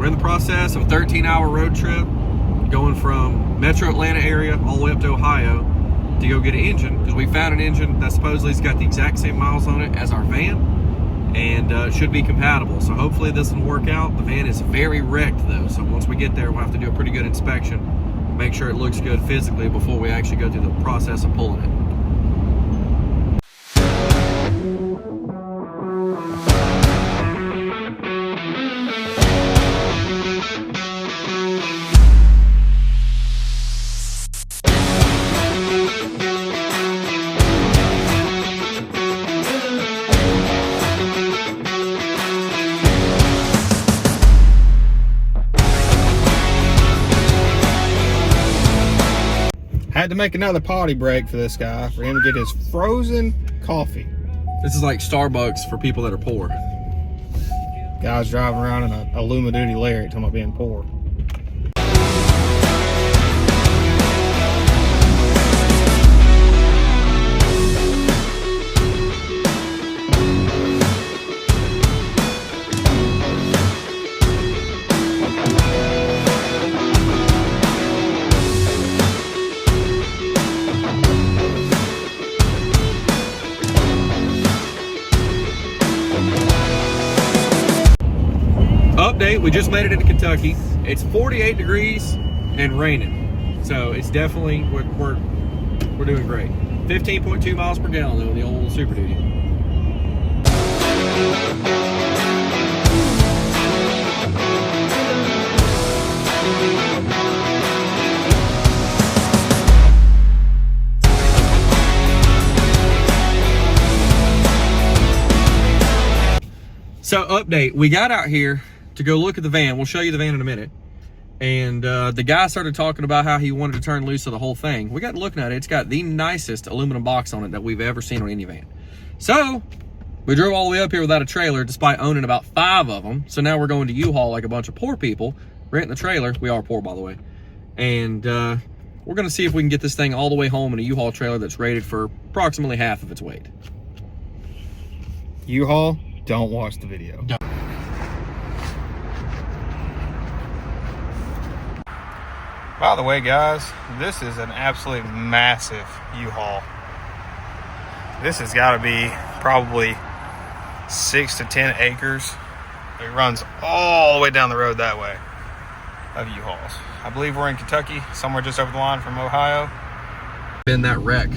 We're in the process of a 13-hour road trip going from Metro Atlanta area all the way up to Ohio to go get an engine, because we found an engine that supposedly has got the exact same miles on it as our van, and should be compatible. So hopefully this will work out. The van is very wrecked though, so once we get there we'll have to do a pretty good inspection, make sure it looks good physically before we actually go through the process of pulling it. Had to make another potty break for this guy, for him to get his frozen coffee. This is like Starbucks for people that are poor. Guys driving around in a Luma Duty Lariat talking about being poor. Update, we just made it into Kentucky. It's 48 degrees and raining. So it's definitely, we're doing great. 15.2 miles per gallon though, the old Super Duty. So update, we got out here to go look at the van. We'll show you the van in a minute. And the guy started talking about how he wanted to turn loose of the whole thing. We got looking at it. It's got the nicest aluminum box on it that we've ever seen on any van. So we drove all the way up here without a trailer, despite owning about 5 of them. So now we're going to U-Haul like a bunch of poor people, renting the trailer. We are poor, by the way. And we're going to see if we can get this thing all the way home in a U-Haul trailer that's rated for approximately half of its weight. U-Haul, don't watch the video. Don't. By the way, guys, this is an absolutely massive U-Haul. This has got to be probably 6 to 10 acres. It runs all the way down the road that way of U-Hauls. I believe we're in Kentucky, somewhere just over the line from Ohio. Been that wreck.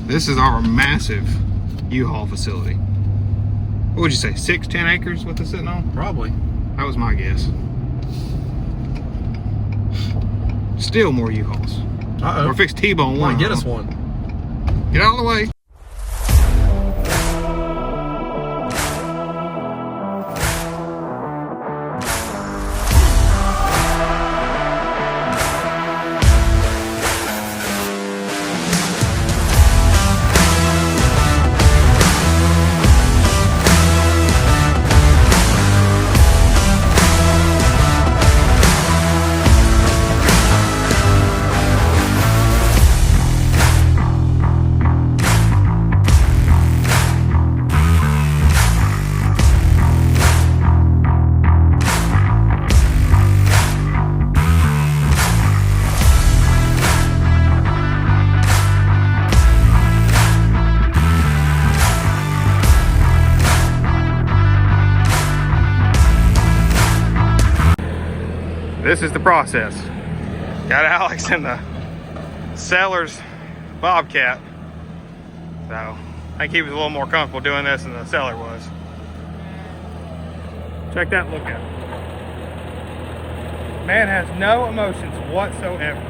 This is our massive U-Haul facility. What would you say, 6, 10 acres what it's sitting on? Probably. That was my guess. Still more U-Hauls. Uh-oh. We're fixed T-bone one. Get us one. Get out of the way. This is the process. Got Alex in the Sellers Bobcat. So I think he was a little more comfortable doing this than the seller was. Check that look out. Man has no emotions whatsoever.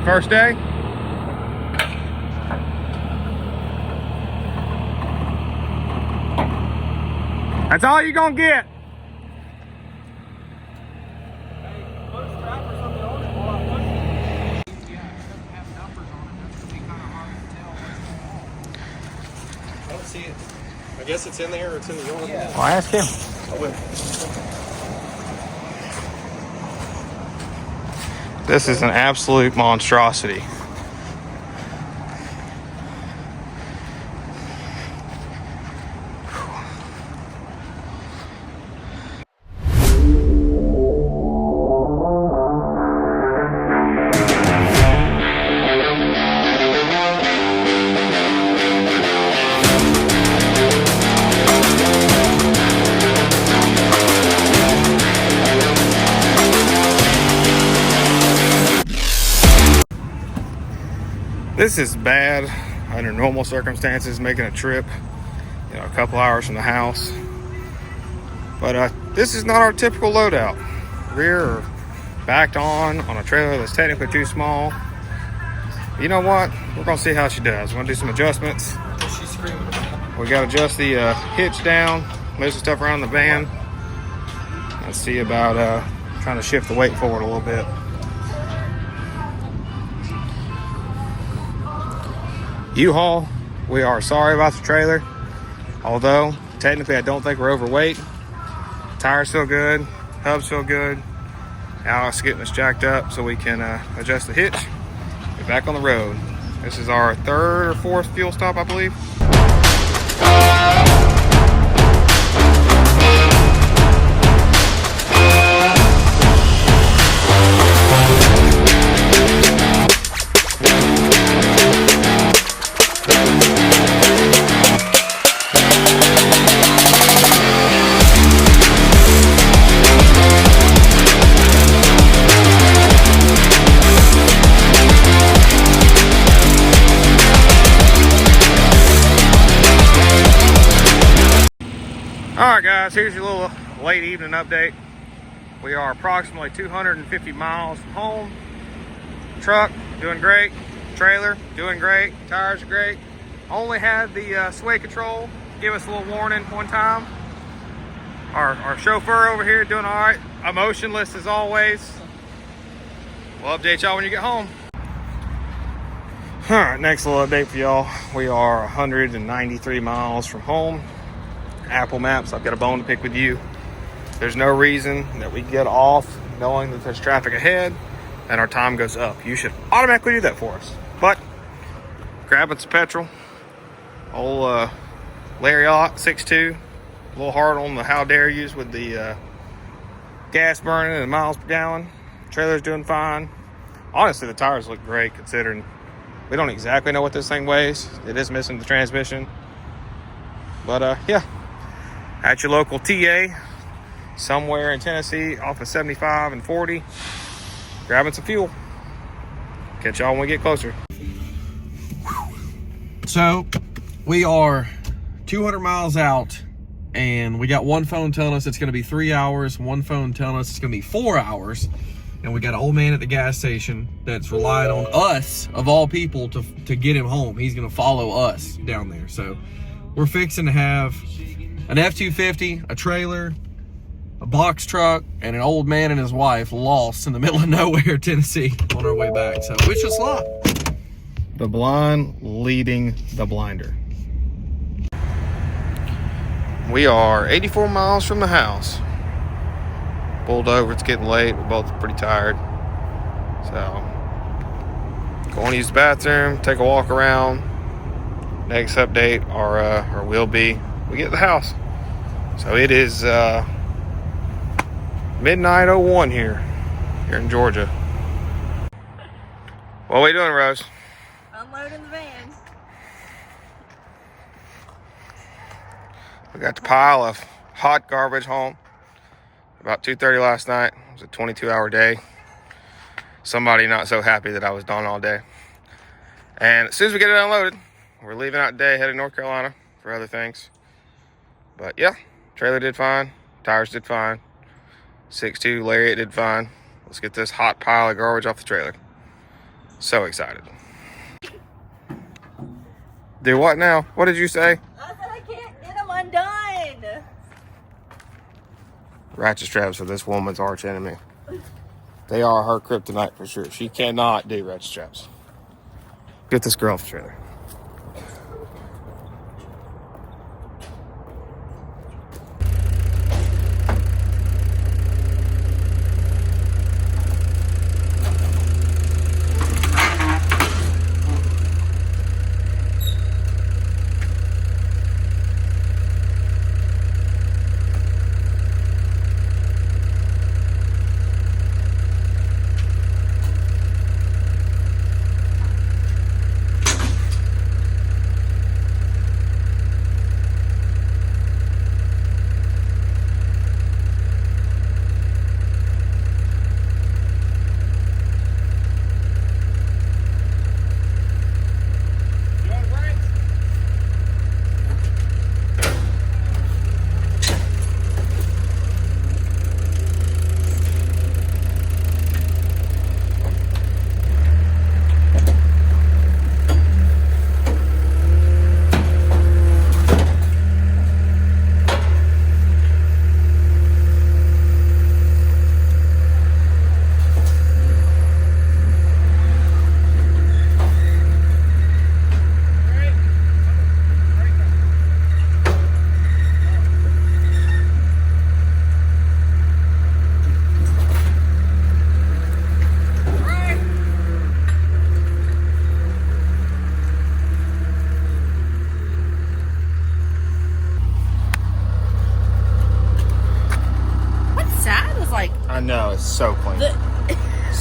First day. That's all you're gonna get. I don't see it. I guess it's in there or it's in the yard. Well, ask him. I will. This is an absolute monstrosity. This is bad under normal circumstances, making a trip, you know, a couple hours from the house. But this is not our typical loadout. Rear or backed on a trailer that's technically too small. You know what? We're gonna see how she does. We're gonna do some adjustments. She's screaming. We gotta adjust the hitch down, move some stuff around the van. Let's see about trying to shift the weight forward a little bit. U-Haul, we are sorry about the trailer. Although, technically I don't think we're overweight. Tires feel good, hubs feel good. Now let's get this jacked up so we can adjust the hitch. Get back on the road. This is our third or fourth fuel stop, I believe. Alright guys, here's your little late evening update. We are approximately 250 miles from home. Truck, doing great. Trailer, doing great. Tires are great. Only had the sway control give us a little warning one time. Our chauffeur over here doing alright. Emotionless as always. We'll update y'all when you get home. Alright, next little update for y'all. We are 193 miles from home. Apple Maps, I've got a bone to pick with you. There's no reason that we get off knowing that there's traffic ahead and our time goes up. You should automatically do that for us. But grabbing some petrol, old Lariat 6.2, a little hard on the how dare yous with the gas burning and the miles per gallon. Trailer's doing fine. Honestly, the tires look great considering we don't exactly know what this thing weighs. It is missing the transmission. But yeah. At your local TA, somewhere in Tennessee, off of 75 and 40, grabbing some fuel. Catch y'all when we get closer. So, we are 200 miles out, and we got one phone telling us it's going to be 3 hours, one phone telling us it's going to be 4 hours, and we got an old man at the gas station that's relying on us, of all people, to get him home. He's going to follow us down there. So, we're fixing to have an F-250, a trailer, a box truck, and an old man and his wife lost in the middle of nowhere, Tennessee, on our way back. So wish us luck. The blind leading the blinder. We are 84 miles from the house. Pulled over, it's getting late. We're both pretty tired. So, going to use the bathroom, take a walk around. Next update, or will be, we get to the house. So it is midnight 01 here in Georgia. What are we doing, Rose? Unloading the van. We got the pile of hot garbage home. About 2:30 last night. It was a 22-hour day. Somebody not so happy that I was gone all day. And as soon as we get it unloaded, we're leaving out today, heading to North Carolina for other things. But yeah, trailer did fine. Tires did fine. 6.2 Lariat did fine. Let's get this hot pile of garbage off the trailer. So excited. Do what now? What did you say? I said I can't get them undone. Ratchet straps are this woman's arch enemy. They are her kryptonite for sure. She cannot do ratchet straps. Get this girl off the trailer.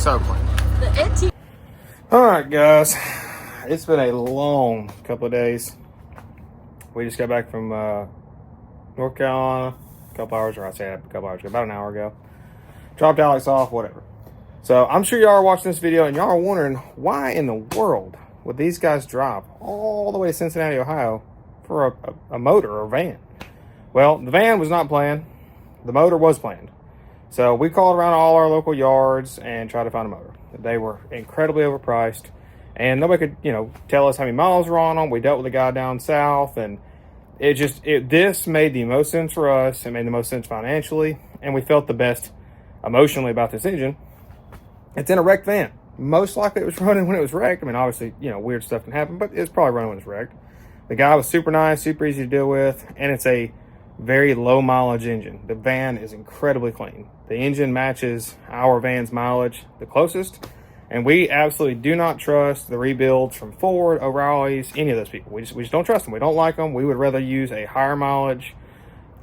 So clean. The itchy. All right, guys. It's been a long couple of days. We just got back from North Carolina a couple hours, or I say a couple hours ago, about an hour ago. Dropped Alex off, whatever. So I'm sure y'all are watching this video and y'all are wondering why in the world would these guys drive all the way to Cincinnati, Ohio for a motor or a van? Well, the van was not planned. The motor was planned. So we called around all our local yards and tried to find a motor. They were incredibly overpriced, and nobody could, tell us how many miles were on them. We dealt with a guy down south, and this made the most sense for us. It made the most sense financially, and we felt the best emotionally about this engine. It's in a wrecked van. Most likely it was running when it was wrecked. I mean, obviously, weird stuff can happen, but it's probably running when it's wrecked. The guy was super nice, super easy to deal with, and it's a very low mileage engine. The van is incredibly clean. The engine matches our van's mileage the closest, and we absolutely do not trust the rebuilds from Ford, O'Reilly's, any of those people. We just don't trust them. We don't like them. We would rather use a higher mileage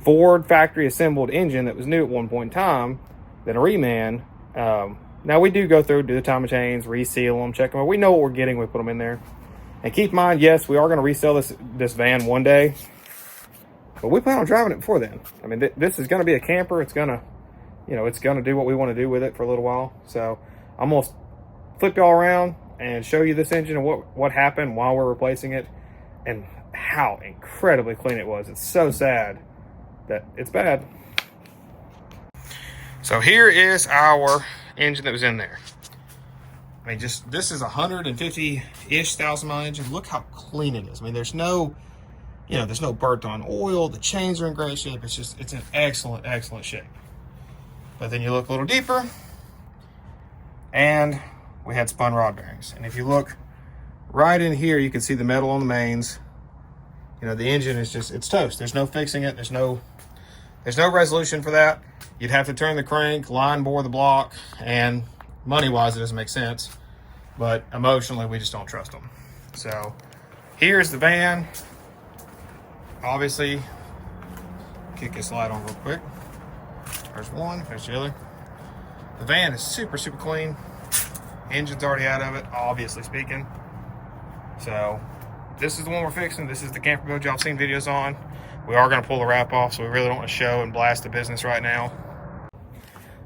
Ford factory assembled engine that was new at one point in time than a reman. Now we do go through, do the time of chains, reseal them, check them. We know what we're getting. We put them in there. And keep in mind, yes, we are going to resell this van one day, but we plan on driving it before then. I mean, this is going to be a camper. It's going to, it's going to do what we want to do with it for a little while. So I'm going to flip y'all around and show you this engine and what happened while we're replacing it and how incredibly clean it was. It's so sad that it's bad. So here is our engine that was in there. I mean, this is 150-ish thousand mile engine. Look how clean it is. I mean, there's no burnt on oil. The chains are in great shape. It's in excellent, excellent shape. But then you look a little deeper, and we had spun rod bearings. And if you look right in here, you can see the metal on the mains. The engine is it's toast. There's no fixing it. There's no resolution for that. You'd have to turn the crank, line bore the block, and money-wise, it doesn't make sense. But emotionally, we just don't trust them. So here's the van. Obviously, kick this light on real quick. There's one, there's the other. The van is super, super clean. Engine's already out of it, obviously speaking. So this is the one we're fixing. This is the camper build y'all seen videos on. We are going to pull the wrap off, so we really don't want to show and blast the business right now.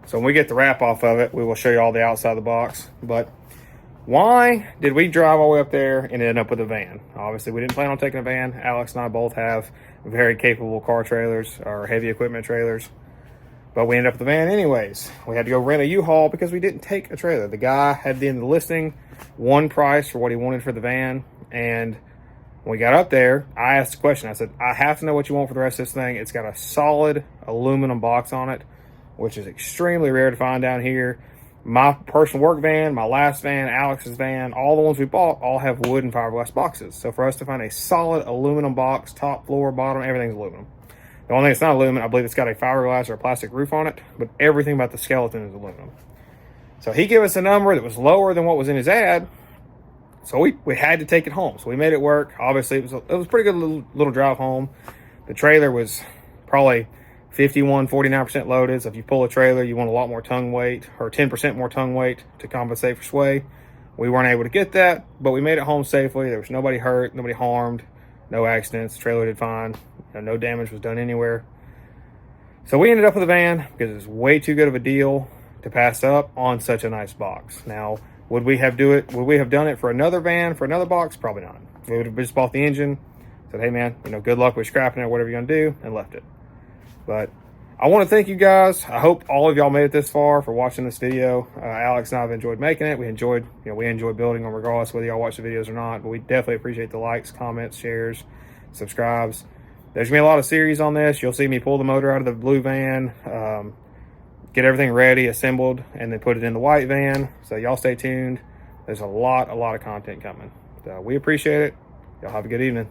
So when we get the wrap off of it, we will show you all the outside of the box. But why did we drive all the way up there and end up with a van? Obviously, we didn't plan on taking a van. Alex and I both have very capable car trailers or heavy equipment trailers. But we ended up with a van anyways. We had to go rent a U-Haul because we didn't take a trailer. The guy had the end of the listing, one price for what he wanted for the van. And when we got up there, I asked the question. I said, I have to know what you want for the rest of this thing. It's got a solid aluminum box on it, which is extremely rare to find down here. My personal work van, my last van, Alex's van, all the ones we bought all have wood and fiberglass boxes. So for us to find a solid aluminum box, top, floor, bottom, everything's aluminum. The only thing that's not aluminum, I believe it's got a fiberglass or a plastic roof on it, but everything about the skeleton is aluminum. So he gave us a number that was lower than what was in his ad. So we had to take it home. So we made it work. Obviously, it was a pretty good little drive home. The trailer was probably 49% loaded. So if you pull a trailer, you want a lot more tongue weight or 10% more tongue weight to compensate for sway. We weren't able to get that, but we made it home safely. There was nobody hurt, nobody harmed, no accidents. The trailer did fine. No damage was done anywhere. So we ended up with a van because it was way too good of a deal to pass up on such a nice box. Now, would we have done it for another van, for another box? Probably not. We would have just bought the engine, said, hey man, good luck with scrapping it, whatever you're gonna do, and left it. But I want to thank you guys. I hope all of y'all made it this far for watching this video. Alex and I have enjoyed making it. We enjoy building them regardless whether y'all watch the videos or not, but we definitely appreciate the likes, comments, shares, subscribes. There's gonna be a lot of series on this. You'll see me pull the motor out of the blue van, get everything ready, assembled, and then put it in the white van. So y'all stay tuned. There's a lot of content coming. So we appreciate it. Y'all have a good evening.